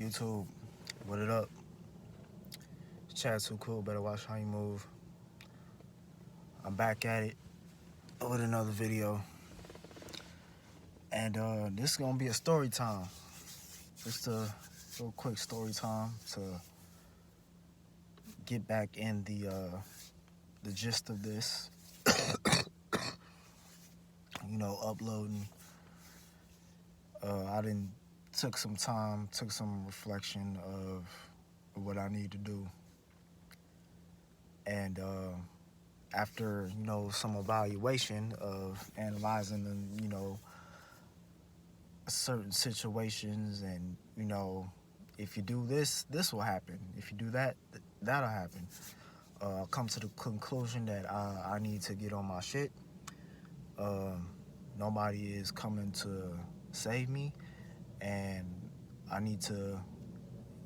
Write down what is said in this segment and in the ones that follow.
YouTube, what it up? Chat too cool, better watch how you move. I'm back at it with another video. And this is gonna be a story time. Just a real quick story time to get back in the gist of this. Uploading. I didn't took some time, took some reflection of what I need to do. And after, some evaluation of analyzing the, certain situations and, if you do this, this will happen. If you do that, that'll happen. I'll come to the conclusion that I need to get on my shit. Nobody is coming to save me, and I need to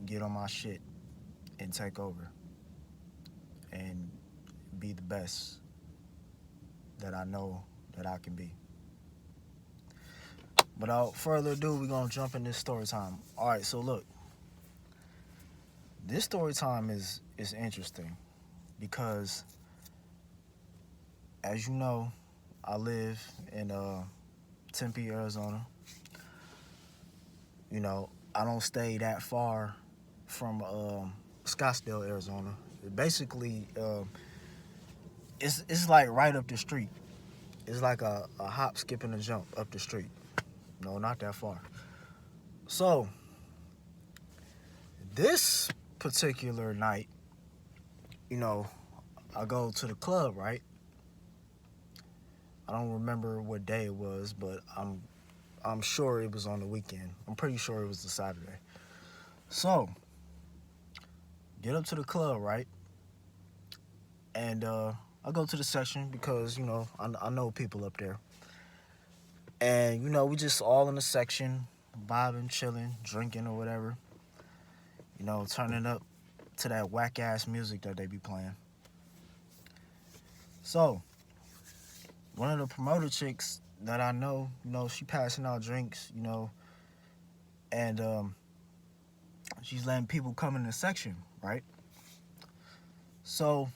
get on my shit and take over and be the best that I know that I can be. Without further ado, we're going to jump in this story time. All right, so look. This story time is interesting because, as you know, I live in Tempe, Arizona. I don't stay that far from Scottsdale, Arizona. Basically, it's like right up the street. It's like a hop, skip, and a jump up the street. No, not that far. So, this particular night, I go to the club, right? I don't remember what day it was, but I'm sure it was on the weekend. I'm pretty sure it was the Saturday. So, get up to the club, right? And I go to the section because, I know people up there. And, we just all in the section, vibing, chilling, drinking or whatever. Turning up to that whack-ass music that they be playing. So, one of the promoter chicks that I know, she passing out drinks, and she's letting people come in the section, right? So,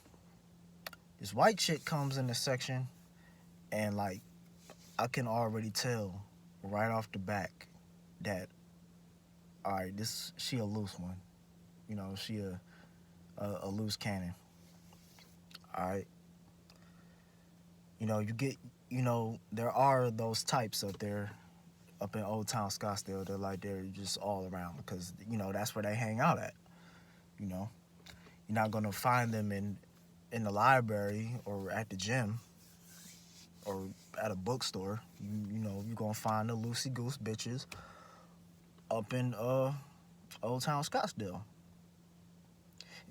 this white chick comes in the section, and, I can already tell right off the back that, all right, she a loose one. She a loose cannon. All right. You get, there are those types up there, up in Old Town Scottsdale. They're just all around because, that's where they hang out at. You're not going to find them in the library or at the gym or at a bookstore. You're going to find the loosey-goose bitches up in Old Town Scottsdale.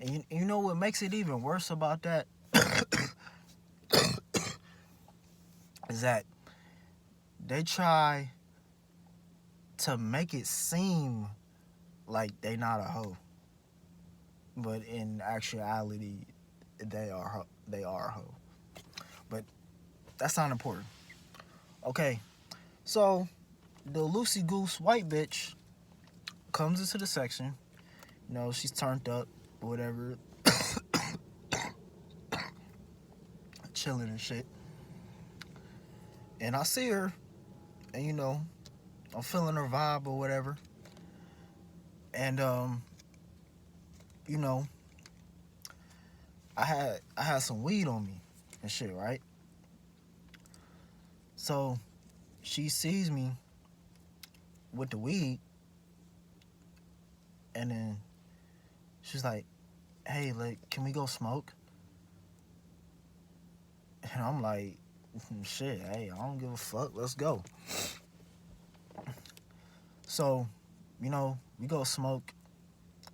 And you know what makes it even worse about that? Is that they try to make it seem like they not a hoe, but in actuality, they are a hoe. But that's not important. Okay, so the loosey goose white bitch comes into the section. She's turned up or whatever, chilling and shit. And I see her, and I'm feeling her vibe or whatever. And I had some weed on me and shit, right? So she sees me with the weed, and then she's like, "Hey, can we go smoke?" And I'm like, "Shit, hey, I don't give a fuck. Let's go." So, we go smoke,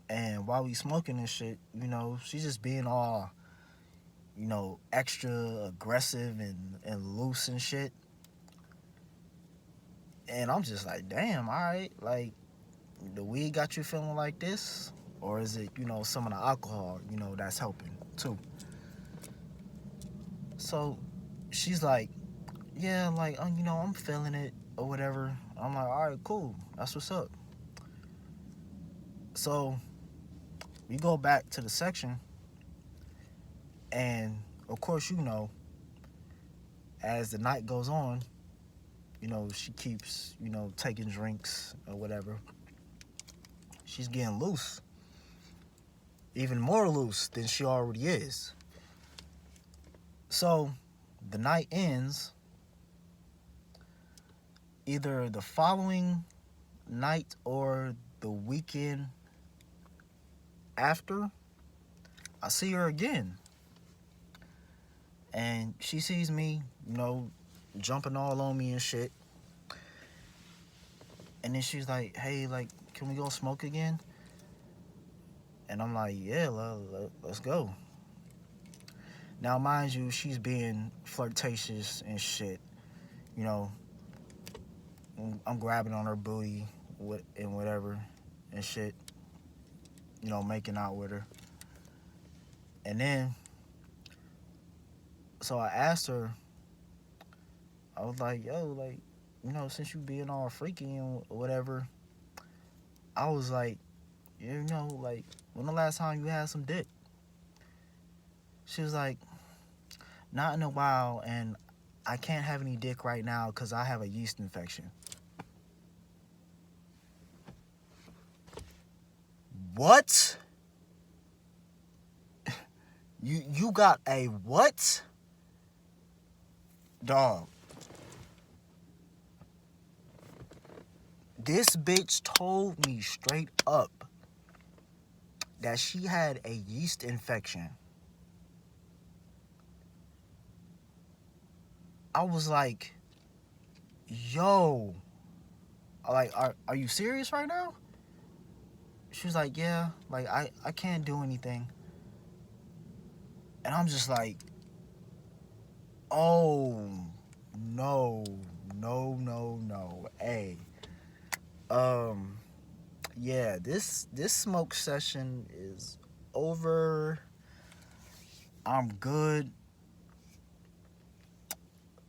and while we smoking and shit, she's just being all, extra aggressive and loose and shit. And I'm just like, damn, all right, the weed got you feeling like this? Or is it, some of the alcohol, that's helping too? So she's like, yeah, I'm feeling it or whatever. I'm like, all right, cool. That's what's up. So we go back to the section, and of course, as the night goes on, she keeps, taking drinks or whatever. She's getting loose, even more loose than she already is. So the night ends. Either the following night or the weekend after, I see her again. And she sees me, jumping all on me and shit. And then she's like, hey, like, can we go smoke again? And I'm like, yeah, let's go. Now, mind you, she's being flirtatious and shit. I'm grabbing on her booty and whatever and shit. Making out with her. And then, so I asked her, I was like, yo, like, since you being all freaky and whatever, I was like, like, when the last time you had some dick? She was like, not in a while, and I can't have any dick right now because I have a yeast infection. What? You got a what? Dog. This bitch told me straight up that she had a yeast infection. I was like, yo, like, are you serious right now? She was like, yeah, like, I can't do anything. And I'm just like, oh, no. Hey, yeah, this smoke session is over. I'm good.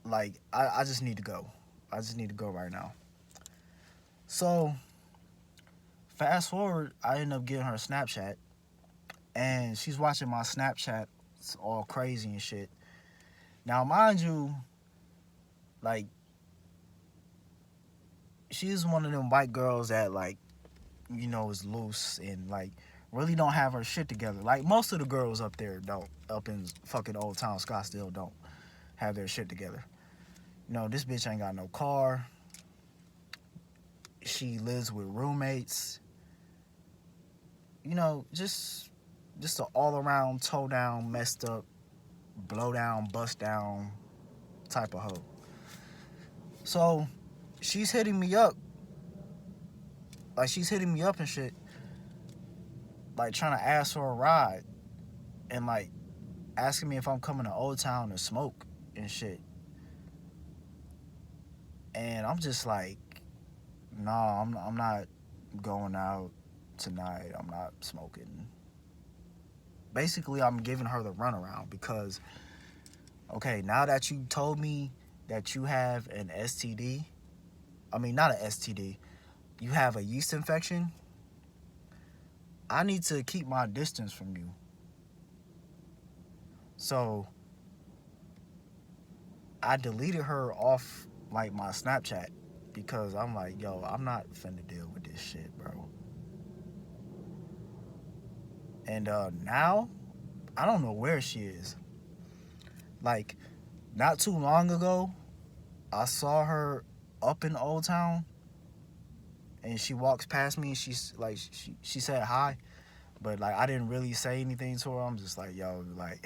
Like, I just need to go. I just need to go right now. So, fast forward, I end up getting her a Snapchat. And she's watching my Snapchat. It's all crazy and shit. Now, mind you, like, she's one of them white girls that, like, is loose and, like, really don't have her shit together. Like, most of the girls up there don't. Up in fucking Old Town Scottsdale don't have their shit together. This bitch ain't got no car. She lives with roommates. Just an all-around, toe-down, messed up, blow-down, bust-down type of hoe. So, she's hitting me up. Like, she's hitting me up and shit. Like, trying to ask for a ride. And, like, asking me if I'm coming to Old Town to smoke and shit. And I'm just like, nah, I'm not going out tonight. I'm not smoking. Basically, I'm giving her the runaround because, okay, now that you told me that you have an STD, I mean, not an STD, you have a yeast infection, I need to keep my distance from you. So, I deleted her off, like, my Snapchat because I'm like, yo, I'm not finna deal with this shit, bro. And now, I don't know where she is. Like, not too long ago, I saw her up in Old Town, and she walks past me, and she's like, she said hi, but, like, I didn't really say anything to her. I'm just like, yo, like,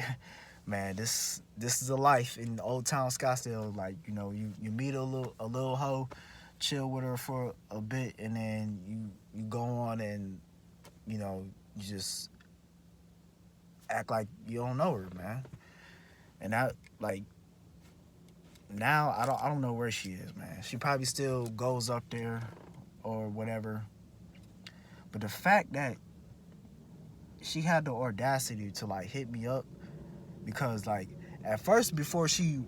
man, this is a life in Old Town Scottsdale. Like, you meet a little hoe, chill with her for a bit, and then you go on and you just act like you don't know her, man. And that, like, now I don't know where she is, man. She probably still goes up there or whatever. But the fact that she had the audacity to, like, hit me up because, like, at first, before she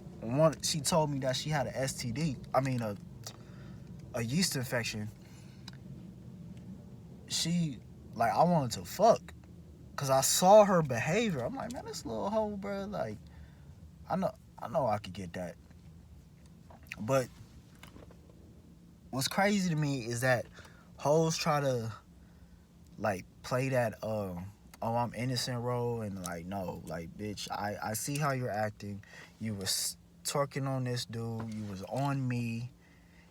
told me that she had a STD, I mean a yeast infection. She like I wanted to fuck, cause I saw her behavior. I'm like, man, this little hoe, bro. Like, I know I could get that. But what's crazy to me is that hoes try to like play that oh, I'm innocent role, and like, no, like, bitch, I see how you're acting. You was twerking on this dude, you was on me,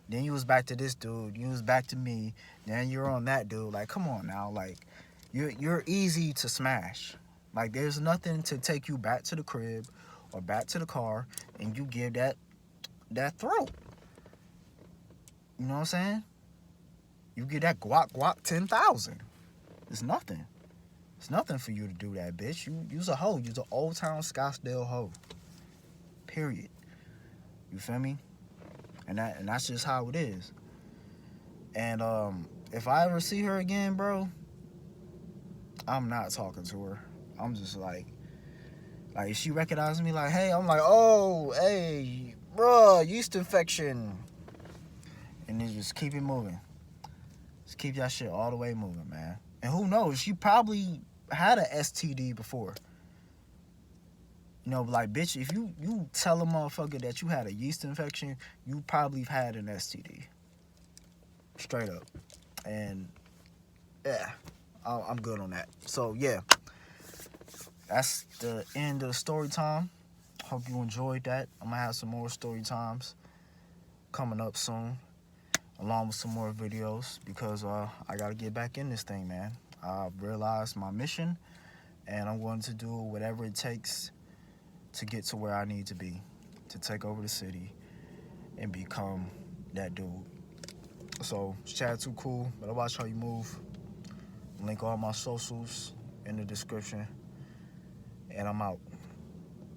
then you was back to this dude, you was back to me, then you're on that dude. Like, come on now, like, you're easy to smash. Like, there's nothing to take you back to the crib or back to the car and you give that throat. You know what I'm saying? You get that guac 10,000. It's nothing. It's nothing for you to do that, bitch. You's a hoe. You's an old town Scottsdale hoe. Period. You feel me? And that's just how it is. And if I ever see her again, bro, I'm not talking to her. I'm just like if she recognizes me, like, hey, I'm like, oh, hey, bruh, yeast infection. And then just keep it moving. Just keep that shit all the way moving, man. And who knows? She probably had a STD before. You know, like, bitch, if you tell a motherfucker that you had a yeast infection, you probably had an STD. Straight up. And, yeah, I'm good on that. So, yeah, that's the end of the story time. Hope you enjoyed that. I'm going to have some more story times coming up soon, along with some more videos, because I got to get back in this thing, man. I've realized my mission, and I'm going to do whatever it takes to get to where I need to be, to take over the city and become that dude. So, Chad Too Cool. Better watch how you move. Link all my socials in the description. And I'm out.